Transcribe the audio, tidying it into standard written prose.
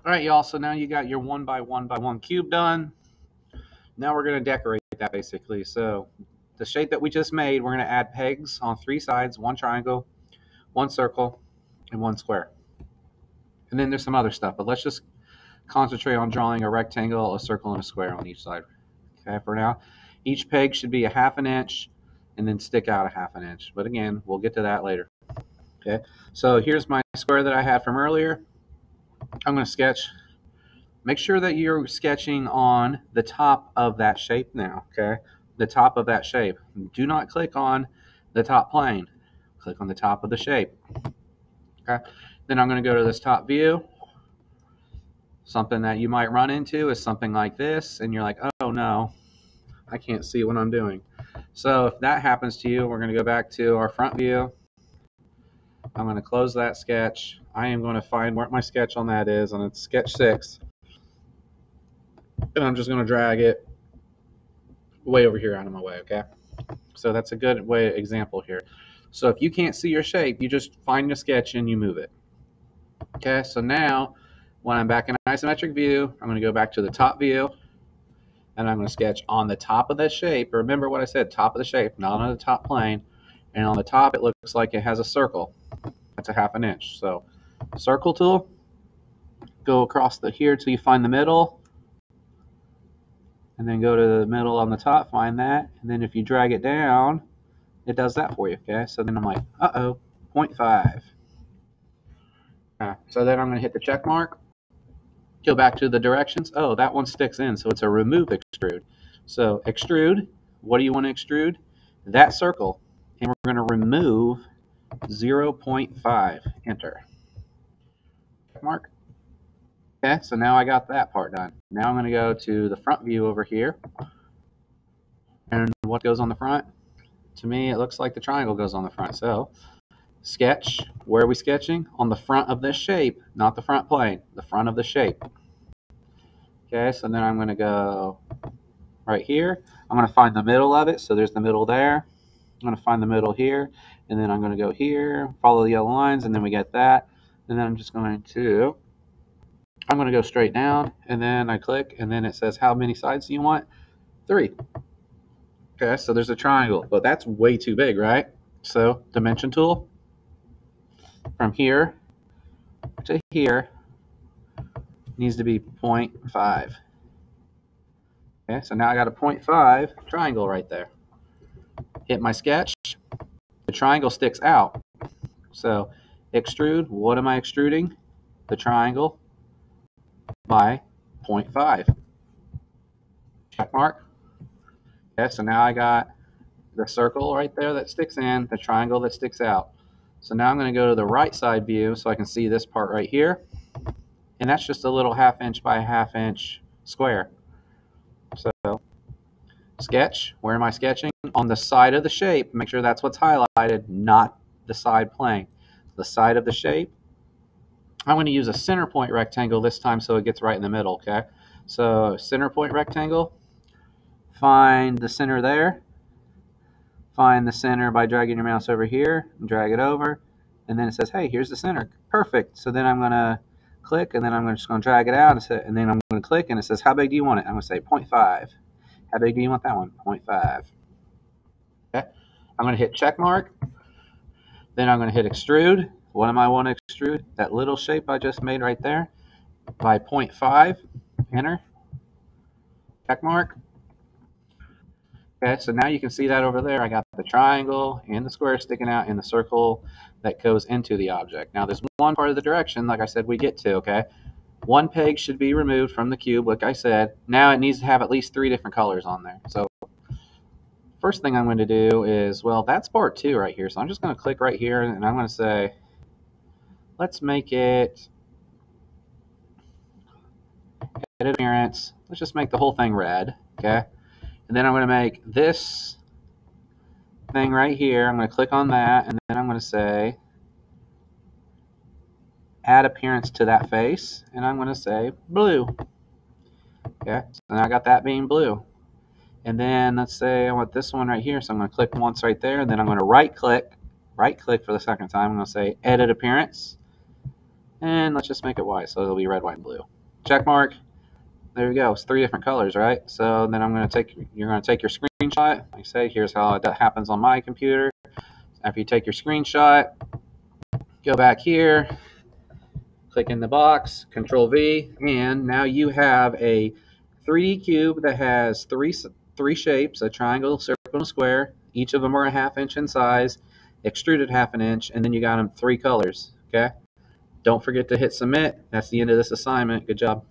All right, y'all, so now you got your 1 by 1 by 1 cube done. Now we're going to decorate that basically. So the shape that we just made, we're going to add pegs on 3 sides, 1 triangle, 1 circle, and 1 square. And then there's some other stuff, but let's just concentrate on drawing a rectangle, a circle, and a square on each side. Okay, for now, each peg should be a 1/2 inch and then stick out a 1/2 inch. But again, we'll get to that later. Okay, so here's my square that I had from earlier. I'm going to sketch. Make sure that you're sketching on the top of that shape now, okay? The top of that shape. Do not click on the top plane. Click on the top of the shape, okay? Then I'm going to go to this top view. Something that you might run into is something like this, and you're like, oh no, I can't see what I'm doing. So if that happens to you, we're going to go back to our front view. I'm going to close that sketch. I am going to find where my sketch on that is, and it's sketch 6. And I'm just going to drag it way over here out of my way, okay? So that's a good example here. So if you can't see your shape, you just find your sketch and you move it. Okay, so now when I'm back in isometric view, I'm going to go back to the top view, and I'm going to sketch on the top of the shape. Remember what I said, top of the shape, not on the top plane. And on the top, it looks like it has a circle. That's a 1/2 inch. So circle tool, go across here till you find the middle, and then go to the middle on the top, find that, and then if you drag it down, it does that for you, okay? So then I'm like, uh-oh, 0.5. So then I'm going to hit the check mark, go back to the directions. Oh, that one sticks in, so it's a remove extrude. So extrude, what do you want to extrude? That circle, and we're going to remove 0.5, enter. Check mark. Okay, so now I got that part done. Now I'm going to go to the front view over here. And what goes on the front? To me, it looks like the triangle goes on the front. So sketch, where are we sketching? On the front of this shape, not the front plane, the front of the shape. Okay, so then I'm going to go right here. I'm going to find the middle of it. So there's the middle there. I'm going to find the middle here. And then I'm going to go here, follow the yellow lines, and then we get that. And then I'm just going to go straight down, and then I click, and then it says, how many sides do you want? 3. Okay, so there's a triangle, but that's way too big, right? So dimension tool, from here to here needs to be 0.5. Okay, so now I got a 0.5 triangle right there. Hit my sketch, the triangle sticks out. So extrude, what am I extruding? The triangle by 0.5. Check mark. Okay, so now I got the circle right there that sticks in, the triangle that sticks out. So now I'm going to go to the right side view so I can see this part right here. And that's just a little 1/2 inch by 1/2 inch square. So sketch, where am I sketching? On the side of the shape. Make sure that's what's highlighted, not the side plane. The side of the shape. I'm going to use a center point rectangle this time so it gets right in the middle, okay? So center point rectangle, find the center there. Find the center by dragging your mouse over here and drag it over. And then it says, hey, here's the center. Perfect. So then I'm going to click, and then I'm just going to drag it out, and then I'm going to click, and it says, how big do you want it? I'm going to say 0.5. How big do you want that one? 0.5. Okay. I'm going to hit check mark. Then I'm going to hit extrude. What am I want to extrude? That little shape I just made right there by 0.5. Enter. Check mark. Okay, so now you can see that over there. I got the triangle and the square sticking out and the circle that goes into the object. Now there's one part of the direction, like I said, we get to, okay? One peg should be removed from the cube, like I said. Now it needs to have at least 3 different colors on there. So first thing I'm going to do is, well, that's part 2 right here. So I'm just going to click right here, and I'm going to say, let's make it edit appearance. Let's just make the whole thing red, okay? And then I'm going to make this thing right here. I'm going to click on that, and then I'm going to say add appearance to that face, and I'm going to say blue. Okay, so now I got that being blue. And then let's say I want this one right here, so I'm going to click once right there, and then I'm going to right click for the second time. I'm going to say edit appearance, And let's just make it white, so it'll be red, white, and blue. Check mark. There you go. It's 3 different colors, right? So then you're going to take your screenshot. Like I say, here's how that happens on my computer. After you take your screenshot, go back here, click in the box, Control V, and now you have a 3D cube that has three shapes: a triangle, circle, and a square. Each of them are a 1/2 inch in size, extruded 1/2 inch, and then you got them 3 colors. Okay. Don't forget to hit submit. That's the end of this assignment. Good job.